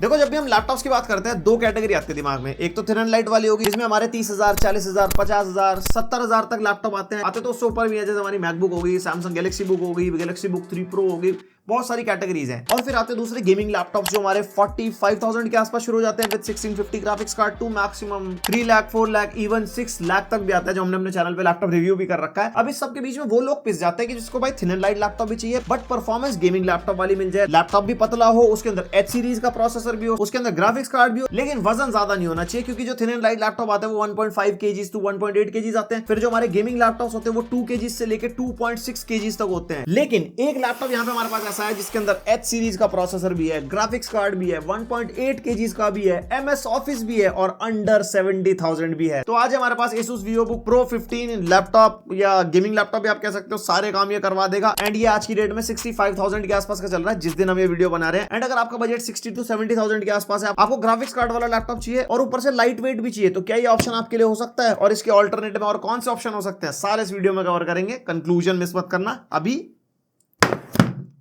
देखो जब भी हम लैपटॉप्स की बात करते हैं दो कैटेगरी आती है दिमाग में। एक तो थिन एंड लाइट वाली होगी जिसमें हमारे 30,000, 40,000, 50,000, 70,000 तक लैपटॉप आते तो उससे ऊपर भी है, जैसे हमारी मैकबुक होगी, सैमसंग गैलेक्सी बुक होगी, गैलेक्सी बुक 3 प्रो होगी, बहुत सारी कैटेगरीज हैं। और फिर आते हैं दूसरे गेमिंग लैपटॉप जो हमारे 45,000 के आसपास शुरू हो जाते हैं with 1650 graphics card to maximum 3 lakh, 4 lakh, even 6 lakh तक भी आता है, जो हमने अपने चैनल पे लैपटॉप रिव्यू भी कर रखा है। अब इस सब के बीच में वो लोग पिस जाते हैं कि जिसको भाई थिन एंड लाइट लैपटॉप भी चाहिए बट परफॉर्मेंस गेमिंग लैपटॉप वाली मिल जाए, लैपटॉप भी पतला हो, उसके अंदर एच सीरीज का प्रोसेसर भी हो, उसके अंदर ग्राफिक्स कार्ड भी हो, लेकिन वजन ज्यादा नहीं होना चाहिए, क्योंकि जो थिन एंड लाइट लैपटॉप आते हैं वो 1.5 kg टू 1.8 kg आते हैं। फिर जो हमारे गेमिंग लैपटॉप्स होते हैं वो 2 kg से लेकर 2.6 kg तक होते हैं। लेकिन एक लैपटॉप यहाँ पे हमारे पास ऐसा है जिसके अंदर एच सीरीज का प्रोसेसर भी है, ग्राफिक्स कार्ड भी है, 1.8 kg का भी है, MS ऑफिस भी है और अंडर 70,000 भी है। तो आज हमारे पास Asus VivoBook Pro 15 लैपटॉप या गेमिंग लैपटॉप भी आप कह सकते हो, सारे काम ये करवा देगा। एंड ये आज की डेट में 65,000 के आसपास का चल रहा है जिस दिन हम ये वीडियो बना रहे हैं। एंड अगर आपका बजट 60 to 70,000 के आसपास है, आपको ग्राफिक्स कार्ड वाला लैपटॉप चाहिए और ऊपर से लाइट वेट भी चाहिए, तो क्या ये ऑप्शन आपके लिए हो सकता है? और इसके ऑल्टरनेट में और कौन से ऑप्शन हो सकते हैं, सारे इस वीडियो में कवर करेंगे। कंक्लूजन मिस मत करना। अभी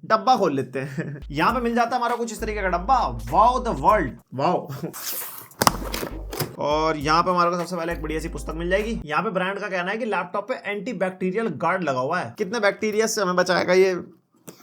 डब्बा खोल लेते हैं। यहां पे मिल जाता है हमारा कुछ इस तरीके का डब्बा, वाओ द वर्ल्ड, वाओ। और यहाँ पे हमारे को सबसे पहले एक बढ़िया सी पुस्तक मिल जाएगी। यहाँ पे ब्रांड का कहना है कि लैपटॉप पे एंटी बैक्टीरियल गार्ड लगा हुआ है। कितने बैक्टीरिया से हमें बचाएगा ये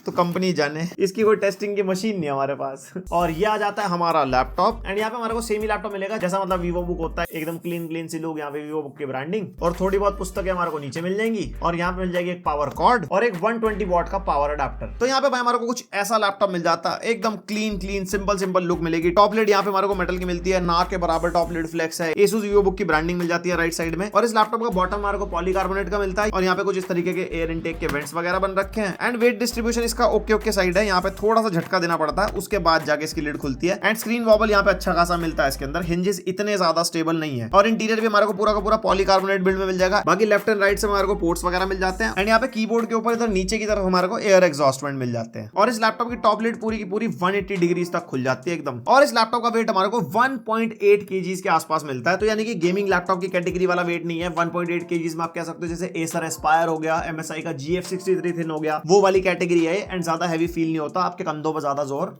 तो कंपनी जाने, इसकी कोई टेस्टिंग की मशीन नहीं है हमारे पास। और ये आ जाता है हमारा लैपटॉप। एंड यहाँ पे हमारे को सेम ही लैपटॉप मिलेगा जैसा मतलब VivoBook होता है, एकदम क्लीन सी लोग यहाँ पे VivoBook की ब्रांडिंग। और थोड़ी बहुत पुस्तकें हमारे को नीचे मिल जाएंगी और यहाँ पे मिल जाएगी एक पावर कॉर्ड और एक 120 वॉट का पावर अडेप्टर। तो यहाँ पे भाई हमारे को कुछ ऐसा लैपटॉप मिल जाता है, एकदम क्लीन सिंपल लुक मिलेगी। टॉप लिड यहाँ पे हमारे को मेटल की मिलती है, ना के बराबर टॉप लिड फ्लेक्स है। Asus VivoBook की ब्रांडिंग मिल जाती है राइट साइड में। और इस लैपटॉप का बॉटम हमारे को पॉलीकार्बोनेट का मिलता है और यहाँ पे कुछ इस तरीके के एयर इनटेक के वेंट्स वगैरह बन रखे हैं। एंड वेट डिस्ट्रीब्यूशन इसका ओके साइड है, यहाँ पे थोड़ा सा झटका देना पड़ता है, उसके बाद जाके इसकी लिड खुलती है। एंड स्क्रीन वॉबल यहाँ पे अच्छा खासा मिलता है, इसके अंदर हिंजेस इतने ज्यादा स्टेबल नहीं है। और इंटीरियर भी हमारे को पूरा का पूरा पॉलीकार्बोनेट बिल्ड में मिल जाएगा। बाकी लेफ्ट एंड राइट से हमारे को पोर्ट्स वगैरह मिल जाते हैं। एंड यहाँ पे कीबोर्ड के ऊपर इधर नीचे की तरफ हमारे को एयर एग्जॉस्ट वेंट मिल जाते हैं। और इस लैपटॉप की टॉप लिड पूरी की पूरी 180 डिग्री तक खुल जाती है एकदम। और इस लैपटॉप का वेट हमारे को 1.8 kg के आसपास मिलता है। तो यानी कि गेमिंग लैपटॉप की कैटेगरी वाला वेट नहीं है। 1.8 kg में आप कह सकते हो जैसे Acer Aspire हो गया, MSI का GF63 थिन हो गया, वो वाली कैटेगरी है। एंड ज्यादा हैवी फील नहीं होता, आपके कंधों पर ज्यादा जोर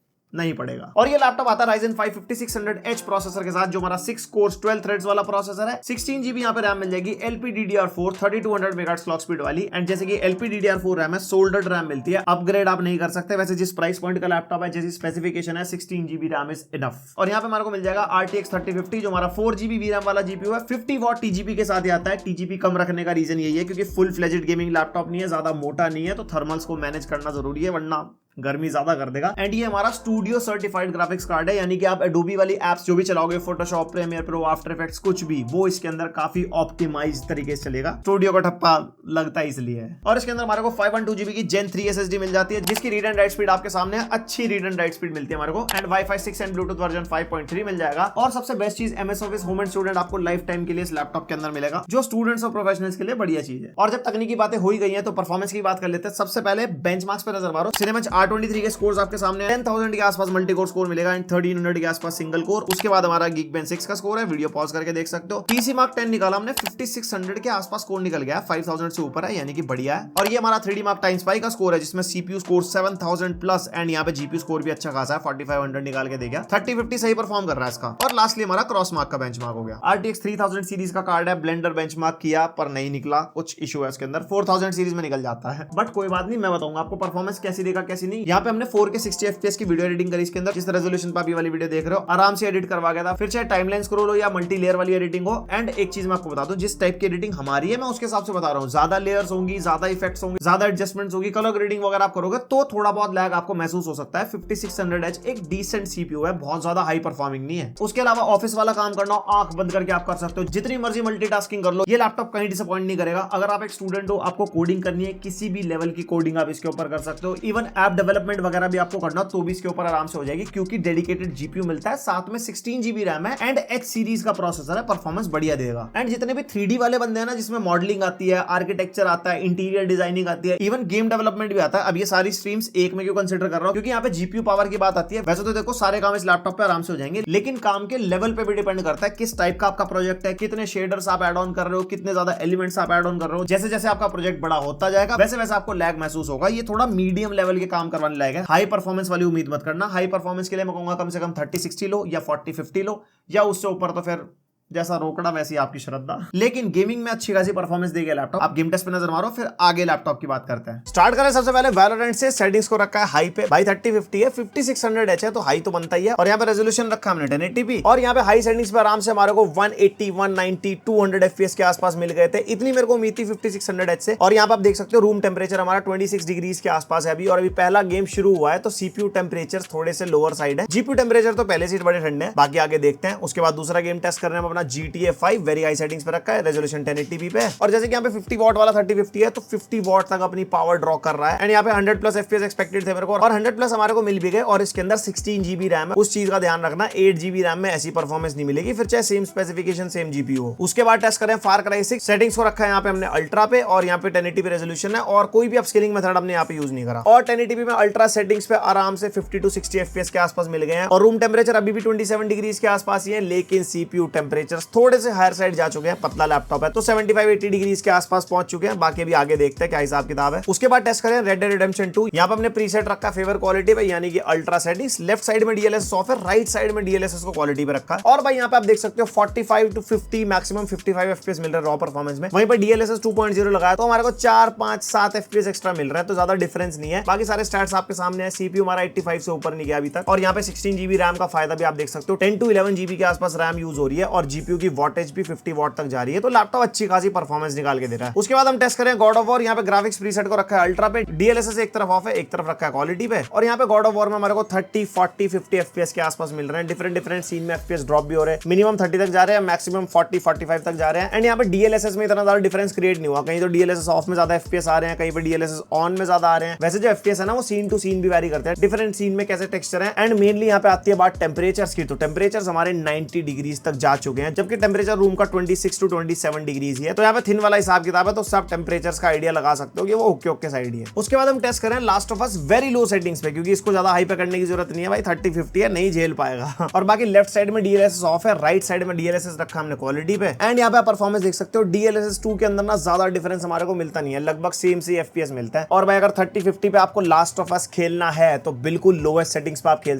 नहीं पड़ेगा। और ये लैपटॉप आता है Ryzen 5 5600H प्रोसेसर के साथ, जो हमारा 6 कोर्स 12 थ्रेड्स वाला प्रोसेसर है। 16 GB यहाँ पे रैम मिल जाएगी, LPDDR4 3200 मेगाहर्ट्ज क्लॉक स्पीड वाली। एंड जैसे कि LPDDR4 रैम है, सोल्डर्ड रैम मिलती है, अपग्रेड आप नहीं कर सकते। वैसे जिस प्राइस पॉइंट का लैपटॉप है, जैसी स्पेसिफिकेशन है, 16 GB रैम इज इनफ। और यहाँ पे हमारे को मिल जाएगा RTX 3050 जो हमारा 4 GB VRAM वाला GPU है। 50 वॉट TGP के साथ आता है। TGP कम रखने का रीजन यही है क्योंकि फुल फ्लेजेड गेमिंग लैपटॉप नहीं है, ज्यादा मोटा नहीं है, तो थर्मल्स को मैनेज करना जरूरी है, वरना गर्मी ज्यादा कर देगा। एंड ये हमारा स्टूडियो सर्टिफाइड ग्राफिक्स कार्ड है, यानी कि आप एडोबी वाली एप्स जो भी चलाओगे, Photoshop, Premiere Pro, After Effects, कुछ भी, वो इसके अंदर काफी ऑप्टिमाइज तरीके से चलेगा। स्टूडियो का ठप्पा लगता है इसलिए है। और इसके अंदर हमारे को 512 GB की Gen 3 SSD मिल जाती है, जिसकी रीड एंड राइट स्पीड आपके सामने है, अच्छी रीड एंड राइट स्पीड मिलती है हमारे को। And Wi-Fi 6 and Bluetooth version 5.3 मिल जाएगा। और सबसे बेस्ट चीज MS Office home and student आपको लाइफ टाइम के लिए इस लैपटॉप के अंदर मिलेगा, जो स्टूडेंट्स और प्रोफेशनल्स के लिए बढ़िया चीज है। और जब तकनीकी बातें हो ही गई है तो परफॉर्मेंस की बात कर लेते हैं। सबसे पहले बेंचमार्क्स पे नजर मारो। Cinebench R23 के स्कोर्स आपके सामने 10,000 के आसपास मल्टी कोर स्कोर मिलेगा एंड 1300 के आसपास सिंगल कोर। उसके बाद हमारा Geekbench 6 का स्कोर है, वीडियो पॉज करके देख सकते हो। PC Mark 10 निकाला हमने, 5600 के आसपास स्कोर निकल गया, 5000 से ऊपर है, यानी कि बढ़िया है। और ये हमारा 3D Mark Time का स्कोर है, जिसमें CPU स्कोर 7000 प्लस एंड यहाँ पे GPU स्कोर भी अच्छा खासा है, 4500 निकाल के दे गया। 3050 सही परफॉर्म कर रहा है इसका। और लास्टली हमारा क्रॉस मार्क का बेंचमार्क हो गया। RTX 3000 सीरीज का कार्ड है, ब्लेंडर बेंचमार्क किया पर नहीं निकला, कुछ इशू है इसके अंदर। 4000 सीरीज में निकल जाता है, बट कोई बात नहीं, मैं बताऊंगा आपको परफॉर्मेंस कैसी देगा कैसी नहीं। यहाँ पे हमने 4K 60 FPS की वीडियो एडिटिंग करी इसके अंदर, जिस रेजोल्यूशन पे आप ये वाली वीडियो देख रहे हो, आराम से एडिट करवा गया था। फिर चाहे टाइमलाइन स्क्रॉल हो या मल्टी लेयर वाली एडिटिंग हो। एंड एक चीज मैं आपको बता दूं, जिस टाइप की एडिटिंग हमारी है मैं उसके हिसाब से बता रहा हूं। ज्यादा लेयर्स होंगी, ज्यादा इफेक्ट्स होंगे, ज्यादा एडजस्टमेंट्स होगी, कलर ग्रेडिंग वगैरह आप करोगे तो थोड़ा बहुत लैग आपको महसूस हो सकता है। 5600H एक डिसेंट CPU है, बहुत ज्यादा हाई परफॉर्मिंग नहीं है। उसके अलावा ऑफिस वाला काम करना हो, आंख बंद करके आप कर सकते हो, जितनी मर्जी मल्टीटास्किंग कर लो, ये लैपटॉप कहीं डिसअपॉइंट नहीं करेगा। अगर आप एक स्टूडेंट हो, आपको कोडिंग करनी है, किसी भी लेवल की कोडिंग आप इसके ऊपर कर सकते हो। इवन ऐप डेवलपमेंट वगैरह भी आपको करना तो भी इसके ऊपर आराम से हो जाएगी, क्योंकि डेडिकेटेड GPU मिलता है, साथ में 16 GB रैम है एंड H सीरीज का प्रोसेसर है, परफॉर्मेंस बढ़िया देगा। एंड जितने भी 3D वाले बंदे हैं ना, जिसमें मॉडलिंग आती है, आर्किटेक्चर आता है, इंटीरियर डिजाइनिंग आती है, इवन गेम डेवलपमेंट भी आता है। अब ये सारी स्ट्रीम्स एक में क्यों कंसीडर कर रहा हूं, क्योंकि यहाँ पे GPU पावर की बात आती है। वैसे तो देखो सारे काम इस लैपटॉप पे आराम से हो जाएंगे, लेकिन काम के लेवल पे भी डिपेंड करता है किस टाइप का आपका प्रोजेक्ट है, कितने शेडर्स आप ऐड ऑन कर रहे हो, कितने ज्यादा एलिमेंट्स आप ऐड ऑन कर रहे हो। जैसे जैसे आपका प्रोजेक्ट बड़ा होता जाएगा, वैसे वैसे आपको लैग महसूस होगा। ये थोड़ा मीडियम लेवल के काम करवाने लायक है। हाई परफॉर्मेंस वाली उम्मीद मत करना, हाई परफॉर्मेंस के लिए मैं कहूंगा कम से कम 3060 लो या 4050 लो, या उससे ऊपर तो फिर जैसा रोकड़ा वैसी आपकी श्रद्धा। लेकिन गेमिंग में अच्छी खासी परफॉर्मेंस देगा लैपटॉप। आप गेम टेस्ट पे नजर मारो, फिर आगे लैपटॉप की बात करते हैं। स्टार्ट करें सबसे पहले वैलोरेंट से। सेटिंग्स को रखा है हाई पे, भाई 3050 है, 5600H है तो हाई तो बनता ही है। और यहाँ पे रेजोल्यूशन रखा है हमने 1080p, और यहाँ पे हाई सेटिंग्स पे आराम से हमारे को 180, 190, 200 FPS के आसपास मिल गए थे। इतनी मेरे को उम्मीद थी 5600H से। और यहाँ पे आप देख सकते हो रूम टेम्परेचर हमारा 26 डिग्रीज के आसपास है अभी, और अभी पहला गेम शुरू हुआ है तो सीपीयू टेम्परेचर थोड़े से लोअर साइड है। जीपीयू टेम्परेचर तो पहले से बड़े ठंडे हैं, बाकी आगे देखते हैं। उसके बाद दूसरा गेम टेस्ट करने में अपना GTA 5 वेरी हाई सेटिंग्स पे रखा है, रेजोल्यूशन 1080p पे, और जैसे कि यहाँ पे 50 वॉट वाला 3050 है तो 50 वॉट तक अपनी पावर ड्रॉ कर रहा है। एंड यहाँ पे 100+ FPS एक्सपेक्टेड थे मेरे को, और 100+ हमारे को मिल भी गए। और इसके अंदर 16 GB रैम है, उस चीज का ध्यान रखना, 8 GB रैम में ऐसी परफॉर्मेंस नहीं मिलेगी, फिर चाहे सेम स्पेसिफिकेशन सेम जीपीयू हो। उसके बाद टेस्ट करें फार क्राई 6। सेटिंग्स को रखा है यहाँ पे हमने अल्ट्रा पे, और यहाँ पे 1080p रेजोल्यूशन है, और कोई भी अपस्केलिंग मेथड हमने यहाँ पे यूज नहीं करा। और 1080p में अल्ट्रा सेटिंग्स पे आराम से 50 to 60 FPS के आसपास मिल गए हैं। और रूम टेम्परेचर अभी भी 27 डिग्रीज के आसपास ही है, लेकिन सीपीयू टेम्परेचर थोड़े से हायर साइड जा चुके हैं। पतला लैपटॉप है तो 75-80 डिग्रीज के आसपास पहुंच चुके हैं। बाकी अभी आगे देखते हैं क्या हिसाब किताब है। उसके बाद टेस्ट करें रेड डेड रिडेम्पशन 2। यहाँ पे हमने प्रीसेट रखा फेवर क्वालिटी पे, यानी कि अल्ट्रा सेटिंग्स। लेफ्ट साइड में DLSS ऑफ है, राइट साइड में DLSS को क्वालिटी पे रखा है। और भाई यहाँ पे आप देख सकते हो 45 to 50 मैक्सिमम 55 FPS मिल रहा है रॉ परफॉर्मेंस में। वहीं पर DLSS 2.0 लगाया तो हमारे को 4, 5, 7 FPS एक्स्ट्रा मिल रहा है, तो ज्यादा डिफरेंस नहीं है। बाकी सारे स्टैट्स आपके सामने है। सीपीयू हमारा 85 से ऊपर नहीं गया अभी तक, और यहाँ पे 16 GB रैम का फायदा भी आप देख सकते हो। 10 to 11 GB के आसपास रैम यूज हो रही है, और जीपीयू की वॉटेज भी 50 वॉट तक जा रही है, तो लैपटॉप अच्छी खासी परफॉर्मेंस निकाल के दे रहा है। उसके बाद हम टेस्ट करें गॉड ऑफ वॉर। यहाँ पे ग्राफिक्स प्रीसेट को रखा है अल्ट्रा पे, DLSS एक तरफ ऑफ है, एक तरफ रखा है क्वालिटी पे। और यहाँ पे गॉड ऑफ वॉर में हमारे को 30, 40, 50 FPS के आसपास मिल रहे हैं। डिफरेंट सीन में FPS ड्रॉप भी हो रहे हैं, मिनिमम 30 तक जा रहे हैं, मैक्सिमम 40, 45 तक जा रहे हैं। एंड यहाँ पे DLSS में इतना ज्यादा डिफरेंस क्रिएट नहीं हुआ, कहीं तो DLSS ऑफ में ज्यादा FPS आ रहे हैं, कहीं पे DLSS ऑन में ज्यादा आ रहे हैं। वैसे जो FPS है ना वो सीन टू सीन भी वैरी करते हैं, डिफरेंट सीन में कैसे टेक्सचर है। एंड मेनली यहाँ पे आती है बात टेम्परेचर्स की, तो टेम्परेचर हमारे 90 डिग्रीज तक जा चुके हैं, जबकि टेम्परेचर रूम का 26 to 27 डिग्रीज है। तो यहाँ पे थिन वाला हिसाब किताब है, तो सब टेम्परेचर्स का आइडिया लगा सकते हो कि वो ओके साइड ही है। उसके बाद हम टेस्ट करें last of us very low settings पे, क्योंकि इसको ज्यादा हाई पे करने की जरूरत नहीं है भाई, 3050 है, नहीं झेल पाएगा। और बाकी लेफ्ट साइड में DLSS ऑफ है, राइट साइड में DLSS रखा हमने क्वालिटी पे। एंड यहाँ पे आप परफॉर्मेंस देख सकते हो, DLSS 2 के अंदर ना ज्यादा डिफरेंस हमारे को मिलता नहीं है, लगभग सेम से FPS मिलता है। और भाई अगर 3050 पे आपको लास्ट ऑफ अस खेलना है तो बिल्कुल लोएस्ट सेटिंग्स पे आप खेल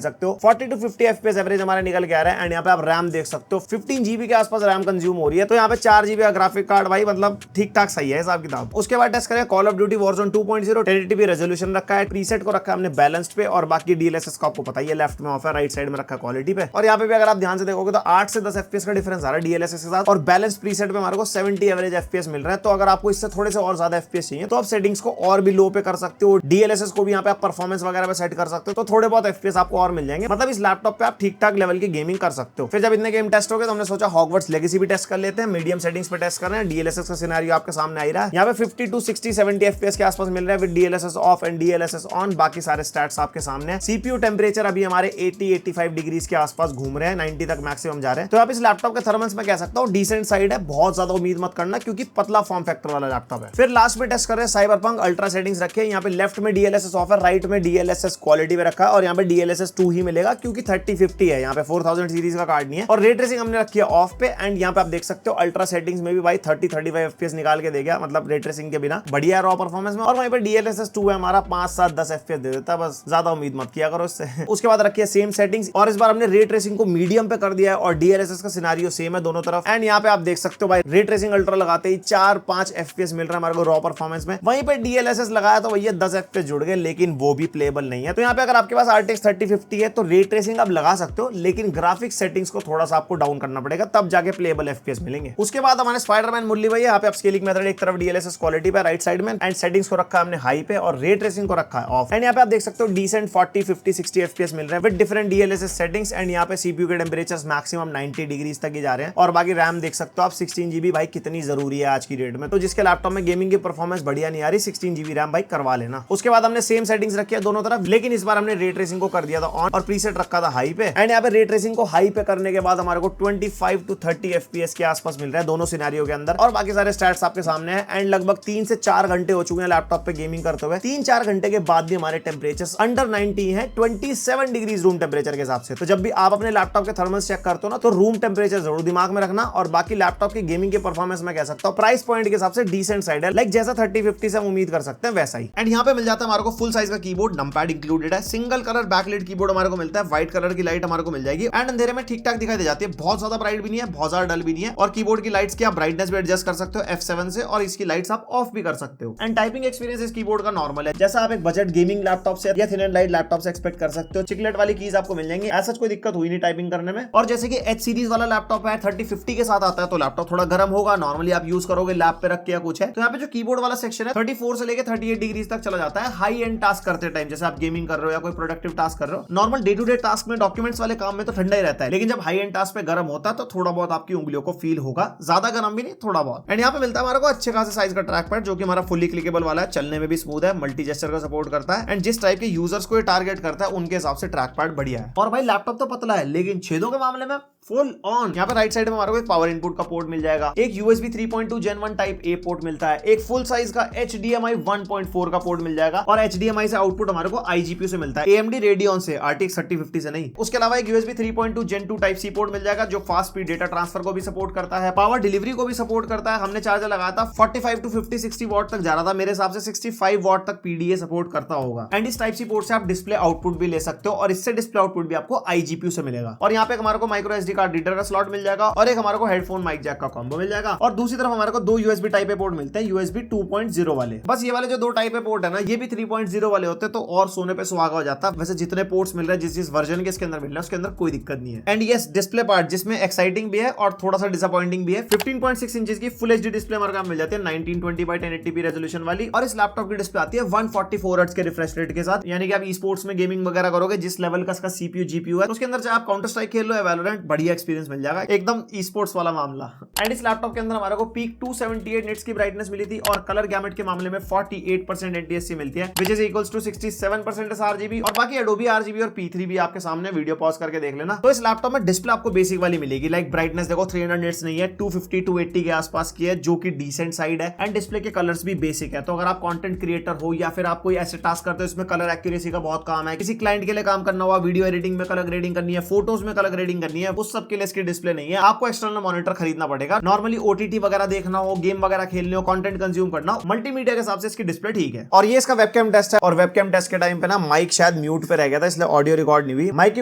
सकते हो। 40 to 50 FPS एवरेज हमारे निकल के आ रहा है। एंड यहाँ पे आप रैम देख सकते हो, 15 GB के आसपास रैम कंज्यूम हो रही है, तो यहाँ पे 4 GB का ग्राफिक कार्ड भाई मतलब ठीक ठाक सही है हिसाब किताब। उसके बाद टेस्ट करें call of duty Warzone 2.0। 1080p resolution रखा है, प्रीसेट को रखा है हमने बैलेंस्ड पे, और बाकी DLSS का आपको पता ही है लेफ्ट में ऑफ है, राइट साइड में रखा क्वालिटी पे। और यहाँ पे भी अगर आप ध्यान से देखोगे तो 8 से 10 FPS का डिफरेंस आ रहा है DLSS के साथ, और बैलेंस प्रीसेट पे हमारे को 70 एवरेज FPS मिल रहा है। तो अगर आपको इससे थोड़े से और ज्यादा FPS चाहिए तो आप सेटिंग्स को और भी लो पे कर सकते हो, DLSS को भी यहाँ पे आप परफॉर्मेंस वगैरह पे सेट कर सकते हो, तो थोड़े बहुत FPS आपको और मिल जाएंगे। मतलब इस लैपटॉप पे आप ठीक ठाक लेवल की गेमिंग कर सकते हो। फिर जब इतने गेम टेस्ट हो गए तो हमने सोचा हॉगवर्ट्स लेगेसी भी टेस्ट कर लेते हैं, मीडियम सेटिंग्स पे टेस्ट कर रहे हैं। DLSS का सिनेरियो आपके सामने आ रहा है, यहाँ पे 50 to 60, 70 FPS के आसपास मिल रहा है with DLSS of and DLSS on. बाकी सारे स्टैट्स आपके सामने हैं। CPU टेम्परेचर अभी हमारे 80-85 डिग्रीज के आसपास घूम रहे हैं, 90 तक मैक्सिमम जा रहे हैं। तो आप इस लैपटॉप के थर्मल्स में कह सकता हूँ डिसेंट साइड है, बहुत ज्यादा उम्मीद मत करना क्योंकि पतला फॉर्म फैक्टर वाला लैपटॉप है। फिर लास्ट में टेस्ट कर रहे हैं साइबरपंक अल्ट्रा सेटिंग्स रखे। यहाँ पे लेफ्ट में DLSS ऑफ है, राइट में DLSS क्वालिटी में रखा है, और यहाँ पे DLSS 2 ही मिलेगा क्योंकि 3050 है, यहाँ पे 4000 सीरीज का कार्ड नहीं है। और रे ट्रेसिंग हमने रखी है ऑफ पे। एंड यहाँ पे आप देख सकते हो अल्ट्रा सेटिंग्स में भी भाई 30-35 FPS निकाल के देगा, मतलब रे ट्रेसिंग के बिना बढ़िया रॉ परफॉर्मेंस में। और वहीं पे DLSS 2 है हमारा 5-7-10 FPS दे देता है, बस ज्यादा उम्मीद मत किया करो इससे। उसके बाद रखी है सेम सेटिंग्स, और इस बार हमने रे ट्रेसिंग को मीडियम पे कर दिया है, और DLSS का सिनेरियो सेम है दोनों तरफ। एंड यहाँ पे आप देख सकते हो भाई रे ट्रेसिंग अल्ट्रा लगाते ही 4-5 FPS मिल रहा है हमारे को रॉ परफॉर्मेंस में। वहीं पे DLSS लगाया तो भैया 10 FPS जुड़ गए, लेकिन वो भी प्लेबल नहीं है। तो यहाँ पे अगर आपके पास RTX 3050 है तो रे ट्रेसिंग आप लगा सकते हो, लेकिन ग्राफिक्स सेटिंग्स को थोड़ा सा आपको डाउन करना पड़ेगा, तब जाके प्लेबल FPS मिलेंगे। उसके बाद हमारे स्पाइडरमैन मुरली भाई, यहाँ पे अपस्केलिंग मेथड एक तरफ DLSS क्वालिटी पे राइट साइड में, एंड सेटिंग्स को रखा हमने हाई पे, और रे ट्रेसिंग को रखा है ऑफ। एंड यहाँ पे आप देख सकते हो डिसेंट 40, 50, 60 FPS मिल रहे हैं with different DLSS settings. And यहाँ पे CPU के टेम्परेचर्स मैक्सिमम 90 डिग्रीज तक ही जा रहे हैं। और बाकी रैम देख सकते हो आप 16 GB भाई कितनी जरूरी है आज की डेट में, तो जिसके लैपटॉप में गेमिंग की परफॉर्मेंस बढ़िया नहीं आ रही 16 GB रैम भाई करवा लेना। उसके बाद हमने सेम सेटिंग्स रखी है दोनों तरफ, लेकिन इस बार हमने रे ट्रेसिंग को कर दिया था ऑन और प्रीसेट रखा था हाई पे। एंड यहाँ पे रे ट्रेसिंग को हाई पे करने के बाद हमारे को 25 25 to 30 FPS के आसपास मिल रहा है दोनों सिनेरियो के अंदर, और बाकी सारे स्टैट्स आपके सामने हैं। एंड लगभग 3 से 4 घंटे हो चुके हैं लैपटॉप पे गेमिंग करते हुए। 3-4 घंटे के बाद भी हमारे टेम्परेचर अंडर 90 है, 27 डिग्री रूम टेम्परेचर के हिसाब से। तो जब भी आप अपने लैपटॉप के थर्मल्स चेक करते हो ना, तो रूम टेम्परेचर जरूर दिमाग में रखना। और बाकी लैपटॉप की गेमिंग की परफॉर्मेंस मैं कह सकता हूँ प्राइस पॉइंट के हिसाब से डिसेंट साइड है, लाइक जैसा 3050 से हम उम्मीद कर सकते हैं वैसा ही। एंड यहाँ पे मिल जाता है हमारे को फुल साइज का कीबोर्ड, नंपैड इंक्लूडेड है, सिंगल कलर बैकलाइट कीबोर्ड हमारे को मिलता है, व्हाइट कलर की लाइट हमारे को मिल जाएगी। एंड अंधेरे में ठीक ठाक दिखाई दे जाती है, बहुत ज्यादा ब्राइट भी नहीं है, बहुत ज्यादा डल भी नहीं है। और कीबोर्ड की लाइट्स की आप ब्राइटनेस भी एडजस्ट कर सकते हो F7 से, और इसकी लाइट्स आप ऑफ भी कर सकते हो। एंड टाइपिंग एक्सपीरियंस इस कीबोर्ड का नॉर्मल है, जैसा आप एक बजट गेमिंग लैपटॉप से या थिन एंड लाइट लैपटॉप से एक्सपेक्ट कर सकते हो। चिकलेट वाली कीज आपको मिल जाएंगी, ऐसा कोई दिक्कत हुई नहीं टाइपिंग करने में। और जैसे कि H सीरीज वाला लैपटॉप है 3050 के साथ आता है, तो लैपटॉप थोड़ा गर्म होगा, नॉर्मली आप यूज करोगे लैप पे रख के या कुछ है। तो यहाँ पे जो कीबोर्ड वाला सेक्शन है 34 से लेकर 38 डिग्री तक चला जाता है हाई एंड टास्क करते टाइम, जैसे आप गेमिंग कर रहे हो या कोई प्रोडक्टिव टास्क कर रहे हो। Normal day to day task में, डॉक्यूमेंट्स वाले काम में तो ठंडा ही रहता है, लेकिन जब हाई एंड टास्क पे गर्म होता है तो थोड़ा बहुत आपकी उंगलियों को फील होगा, ज्यादा गर्म भी नहीं, थोड़ा बहुत। एंड यहाँ पे मिलता है हमारे को अच्छे खासे साइज का ट्रैक पैड, जो कि हमारा फुली क्लिकेबल वाला है, चलने में भी स्मूथ है, मल्टी जेस्चर का सपोर्ट करता है। एंड जिस टाइप के यूजर्स को ये टारगेट करता है उनके हिसाब से ट्रैक पैड बढ़िया है। और भाई लैपटॉप तो पतला है, लेकिन छेदों के मामले में फुल ऑन। यहाँ पे राइट साइड में हमारे को एक पावर इनपुट का पोर्ट मिल जाएगा, एक USB 3.2 Gen 1 type A port मिलता है, एक फुल साइज का HDMI 1.4 का पोर्ट मिल जाएगा, और HDMI से आउटपुट हमारे को iGPU से मिलता है, AMD Radeon से, RTX 3050 से नहीं। उसके अलावा एक USB 3.2 Gen 2 type C port मिल जाएगा, जो फास्ट स्पीड डेटा ट्रांसफर को भी सपोर्ट करता है, पावर डिलीवरी को भी सपोर्ट करता है। हमने चार्जर लगाया था 45 to 50-60 वॉट तक जा रहा था, मेरे हिसाब से 65 वॉट तक PDA सपोर्ट करता होगा। एंड इस टाइप C पोर्ट से आप डिस्प्ले आउटपुट भी ले सकते हो, और इससे डिस्प्ले आउटपुट भी आपको iGPU से मिलेगा। और यहाँ पे हमारे को माइक्रो SD कार्ड रीडर का स्लॉट मिल जाएगा, और एक हमारे को हेडफोन माइक जैक का कॉम्बो मिल जाएगा। और दूसरी तरफ हमारे को 2 USB टाइप ए पोर्ट मिलते हैं, USB 2.0 वाले। बस ये वाले जो 2 टाइप ए पोर्ट है ना, ये भी 3.0 वाले होते तो और सोने पे सुहागा हो जाता। वैसे जितने पोर्ट्स मिल रहे हैं, जिस वर्जन के इसके अंदर मिल रहा है, उसके अंदर कोई दिक्कत नहीं है। एंड यस, डिस्प्ले पार्ट जिसमें एक्साइटिंग भी है और थोड़ा सा डिसअपॉइंटिंग भी है। 15.6 इंच की फुल HD डिस्प्ले हमारे को मिल जाती है 1920x1080p रेजोल्यूशन वाली, और इस लैपटॉप की डिस्प्ले आती है 144 हर्ट्ज के रिफ्रेश रेट के साथ। यानी कि आप ई स्पोर्ट्स में गेमिंग वगैरह करोगे, जिस लेवल का इसका CPU GPU है, उसके अंदर चाहे आप काउंटर स्ट्राइक खेल लो या वैलोरेंट, बढ़िया एक्सपीरियंस मिल जाएगा, एकदम ई स्पोर्ट्स वाला मामला। एंड इस लैपटॉप के अंदर हमारे को पीक 278 निट्स की ब्राइटनेस मिली थी, और कलर गैमेट के मामले में 48% NTSC मिलती है, which is equals to 67% sRGB। और बाकी Adobe RGB और P3 भी आपके सामने, वीडियो पॉज करके देख लेना। तो इस लैपटॉप में डिस्प्ले आपको बेसिक वाली मिलेगी, लाइक ब्राइटनेस देखो 300 निट्स नहीं है, 250-280 के आसपास की है, जो कि डिसेंट साइड है। एंड डिस्प्ले के कलर्स भी बेसिक है, तो अगर आप कंटेंट क्रिएटर हो या फिर आप कोई ऐसे टास्क करते हो इसमें कलर एक्यूरेसी का बहुत काम है, किसी क्लाइंट के लिए काम करना हुआ, वीडियो एडिटिंग में कलर ग्रेडिंग करनी है, फोटोज में कलर ग्रेडिंग करनी है, उस सब के लिए इसकी डिस्प्ले नहीं है। आपको एक्सटर्नल मॉनिटर खरीदना पड़ेगा। नॉर्मली OTT वगैरह देखना हो, गेम वगैरह खेलने हो, कंटेंट कंज्यूम करना हो, मल्टीमीडिया के हिसाब से इसकी डिस्प्ले ठीक है। और ये इसका वेबकैम टेस्ट है, और वेबकैम टेस्ट के टाइम पे ना माइक शायद म्यूट पे रह गया था, इसलिए ऑडियो रिकॉर्ड नहीं हुई। माइक की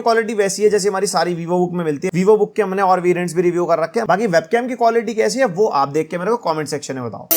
क्वालिटी वैसी है जैसे हमारी सारी वीवो बुक में मिलती है। वीवो बुक के हमने और वेरिएंट्स भी रिव्यू कर रखे हैं। बाकी वेबकैम की क्वालिटी कैसी है वो आप देख के मेरे को कमेंट सेक्शन में बताओ।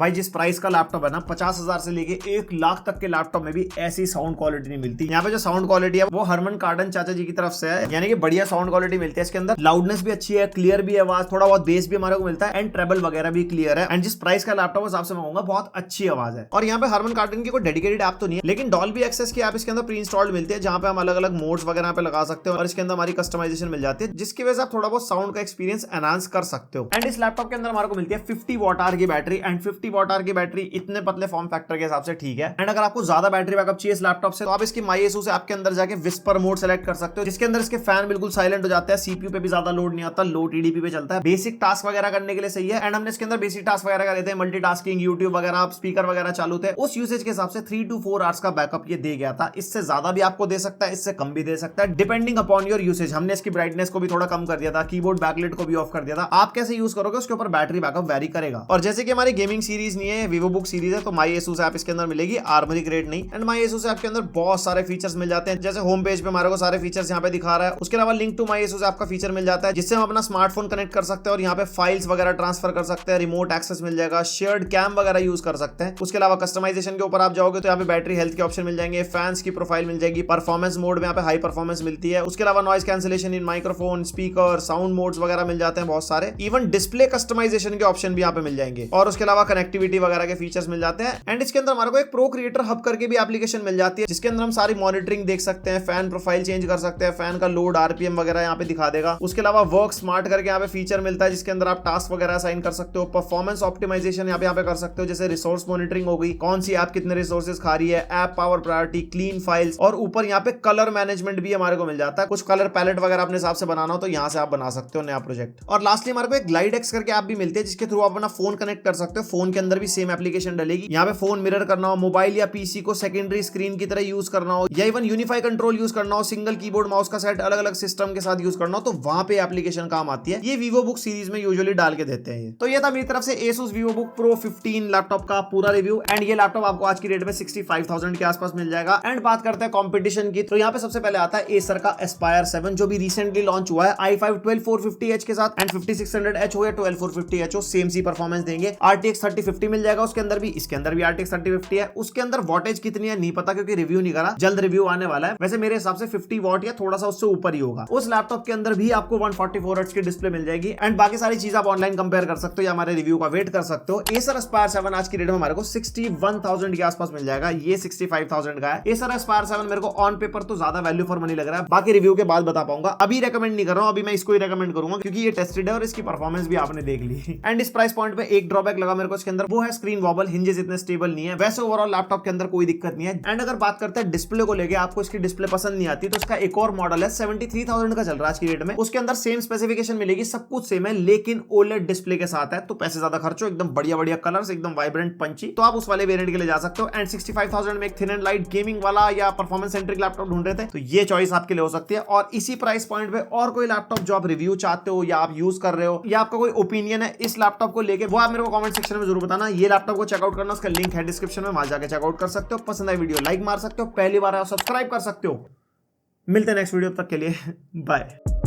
भाई जिस प्राइस का लैपटॉप है ना, 50,000 से लेके 1 लाख तक के लैपटॉप में भी ऐसी साउंड क्वालिटी नहीं मिलती। यहाँ पे जो साउंड क्वालिटी है वो हरमन कार्डन चाचा जी की तरफ से है, यानी कि बढ़िया साउंड क्वालिटी मिलती है। इसके अंदर लाउडनेस भी अच्छी है, क्लियर भी है आवाज, थोड़ा बहुत बेस भी हमारे को मिलता है, एंड ट्रेबल वगैरह भी क्लियर है। एंड जिस प्राइस का लैपटॉप हिसाब से मंगाऊंगा, बहुत अच्छी आवाज है। और यहाँ पे हरमन कार्डन की कोई डेडिकेटेड ऐप तो नहीं है, लेकिन डॉल्बी एक्सेस की ऐप इसके अंदर प्री इंस्टॉल्ड मिलती है, जहाँ पे हम अलग अलग मोड्स वगैरह पे लगा सकते हो, और इसके अंदर हमारी कस्टमाइजेशन मिल जाती है, जिसकी वजह से आप थोड़ा बहुत साउंड का एक्सपीरियंस एनहांस कर सकते हो। एंड इस लैपटॉप के अंदर हमारे को मिलती है 50 वॉट की बैटरी, एंड 50 वॉट की बैटरी इतने पतले फॉर्म फैक्टर के हिसाब से ठीक है। एंड अगर आपको ज्यादा बैटरी बैकअप चाहिए इस लैपटॉप से, तो आप इसकी MyASUS ऐप के अंदर जाके विस्पर मोड सेलेक्ट कर सकते हो, जिसके अंदर इसके फैन बिल्कुल साइलेंट हो जाते हैं, CPU पे भी ज्यादा लोड नहीं आता, लो TDP पे चलता है, बेसिक टास्क वगैरह करने के लिए सही है। एंड हमने इसके अंदर बेसिक टास्क वगैरह कर लेते हैं, मल्टीटास्किंग, YouTube वगैरह, स्पीकर वगैरह चालू थे, उस यूसेज के हिसाब से 3 to 4 आवर्स का बैकअप ये दे गया था। इससे ज्यादा भी आपको दे सकता है, इससे कम भी दे सकता है, डिपेंडिंग अपॉन योर यूसेज। हमने इसकी ब्राइटनेस को भी थोड़ा कम कर दिया था, कीबोर्ड बैकलाइट को भी ऑफ कर दिया था। आप कैसे यूज करोगे उसके ऊपर बैटरी बैकअप वेरी करेगा। और जैसे कि हमारी गेमिंग सीरीज नहीं है, वीवो बुक सीरीज है, तो MyASUS ऐप इसके अंदर मिलेगी, आर्मरी ग्रेड नहीं। एंड MyASUS ऐप के अंदर बहुत सारे फीचर्स मिल जाते हैं, जैसे होम पेज पे हमारे को सारे फीचर्स यहाँ पे दिखा रहा है। उसके अलावा लिंक टू MyASUS ऐप का फीचर मिल जाता है, जिससे हम अपना स्मार्टफोन कनेक्ट कर सकते हैं और यहाँ पे फाइल्स वगैरह ट्रांसफर कर सकते हैं, रिमोट एक्सेस मिल जाएगा, शेयर्ड कैम वगैरह यूज कर सकते हैं। उसके अलावा कस्टमाइजेशन के ऊपर आप जाओगे तो यहाँ पे बैटरी हेल्थ के ऑप्शन मिल जाएंगे, फैंस की प्रोफाइल मिल जाएगी, परफॉर्मेंस मोड में यहाँ पे हाई परफॉर्मेंस मिलती है। उसके अलावा नॉइज कैंसिलेशन इन माइक्रोफोन, स्पीकर, साउंड मोड्स वगैरह मिल जाते हैं बहुत सारे। इवन डिस्प्ले कस्टमाइजेशन के ऑप्शन भी यहाँ पे मिल जाएंगे। और उसके अलावा कनेक्टिविटी वगैरह के फीचर्स मिल जाते हैं। एंड इसके अंदर हमारे को एक प्रो क्रिएटर हब करके भी एप्लीकेशन मिल जाती है, जिसके अंदर हम सारी मॉनिटरिंग देख सकते हैं, फैन प्रोफाइल चेंज कर सकते हैं, फैन का लोड आरपीएम वगैरह यहाँ पे दिखा देगा। उसके अलावा वर्क स्मार्ट करके यहाँ पे फीचर मिलता है, जिसके अंदर आप टास्क वगैरह असाइन कर सकते हो, परफॉर्मेंस ऑप्टिमाइजेशन यहाँ पे कर सकते हो, जैसे रिसोर्स मॉनिटरिंग हो गई, कौन सी ऐप कितने रिसोर्सेज खा रही है, app power priority, clean files, और ऊपर यहाँ पे कलर मैनेजमेंट भी हमारे को मिल जाता है। कुछ कलर पैलेट वगैरह अपने हिसाब से बनाना हो तो यहाँ से आप बना सकते हो नया प्रोजेक्ट। और लास्टली हमारे को एक ग्लाइड एक्स करके ऐप भी मिलती है, जिसके थ्रू आप अपना फोन कनेक्ट कर सकते हो। फोन के अंदर भी सेम एप्लीकेशन डलेगी। यहाँ पे फोन मिरर करना हो, मोबाइल या पीसी को सेकेंडरी स्क्रीन की तरह यूज करना हो, या इवन यूनिफाई कंट्रोल यूज करना हो, सिंगल कीबोर्ड माउस का सेट अलग अलग सिस्टम के साथ यूज करना हो, तो वहां पे एप्लीकेशन काम आती है। ये वीवोबुक सीरीज में यूजुअली डाल के देते हैं। तो ये था मेरी तरफ से Asus VivoBook Pro 15 लैपटॉप का पूरा रिव्यू। एंड ये लैपटॉप आपको आज की डेट में 65,000 के आसपास मिल जाएगा। एंड बात करते हैं कंपटीशन की, तो यहाँ पे सबसे पहले आता है Acer का Aspire 7, जो भी रिसेंटली लॉन्च हुआ है i5 12450H के साथ। एंड 5600H हो या 12450H हो, सेम सी परफॉर्मेंस देंगे। RTX 3050 मिल जाएगा उसके अंदर भी, इसके अंदर भी RTX 3050 है। उसके अंदर वॉटेज कितनी है नहीं पता, क्योंकि रिव्यू नहीं करा, जल्द रिव्यू आने वाला है। वैसे मेरे हिसाब से 50 वॉट या थोड़ा सा उससे ऊपर ही होगा। उस लैपटॉप के अंदर भी आपको 144 हर्ट्ज की डिस्प्ले मिल जाएगी। एंड बाकी सारी चीज आप ऑनलाइन कंपेयर कर सकते हो या हमारे रिव्यू का वेट कर सकते हो। Acer Aspire 7 आज की डेट में हमारे को 61,000 के आसपास मिल जाएगा, ये 65,000 का है। Acer Aspire 7 मेरे को ऑन पेपर तो ज्यादा वैल्यू फॉर मनी लग रहा है, बाकी रिव्यू के बाद बता पाऊंगा। अभी रेकमेंड नहीं कर रहा हूं, अभी मैं इसको ही रेकमेंड करूंगा, क्योंकि ये टेस्टेड है और इसकी परफॉर्मेंस भी आपने देख ली। एंड इस प्राइस पॉइंट पे एक ड्रॉबैक लगा मेरे को इसके अंदर, वो है स्क्रीन वॉबल, हिंजेस इतने स्टेबल नहीं है। वैसे ओवरऑल लैपटॉप के अंदर कोई दिक्कत नहीं है। एंड अगर बात करते हैं डिस्प्ले को लेके, आपको इसकी डिस्प्ले पसंद नहीं आती, तो इसका एक और मॉडल है 73,000 का चल रहा है आज की डेट में। उसके अंदर सेम स्पेसिफिकेशन मिलेगी, सब कुछ सेम है, लेकिन OLED डिस्प्ले के साथ है, तो पैसे ज्यादा खर्चो, एकदम बढ़िया बढ़िया कलर्स, एकदम वाइब्रेंट पंची, तो आप उस वाले वेरिएंट के लिए जा सकते हो। एंड 65,000 में एक थिन एंड लाइट गेमिंग वाला या परफॉर्मेंस सेंट्रिक लैपटॉप ढूंढ रहे थे, तो ये चॉइस आपके लिए हो सकती है। और इसी प्राइस पॉइंट पे और कोई लैपटॉप जो आप रिव्यू चाहते हो, या आप यूज कर रहे हो, या आपका कोई ओपिनियन है इस लैपटॉप को लेके, वो आप मेरे को कमेंट सेक्शन में जरूर बताना। ये लैपटॉप को चेकआउट करना, उसका लिंक है डिस्क्रिप्शन में, वहां जाके चेकआउट कर सकते हो। पसंद आई वीडियो लाइक मार सकते हो, पहली बार आए सब्सक्राइब कर सकते हो। मिलते हैं नेक्स्ट वीडियो, तक के लिए बाय।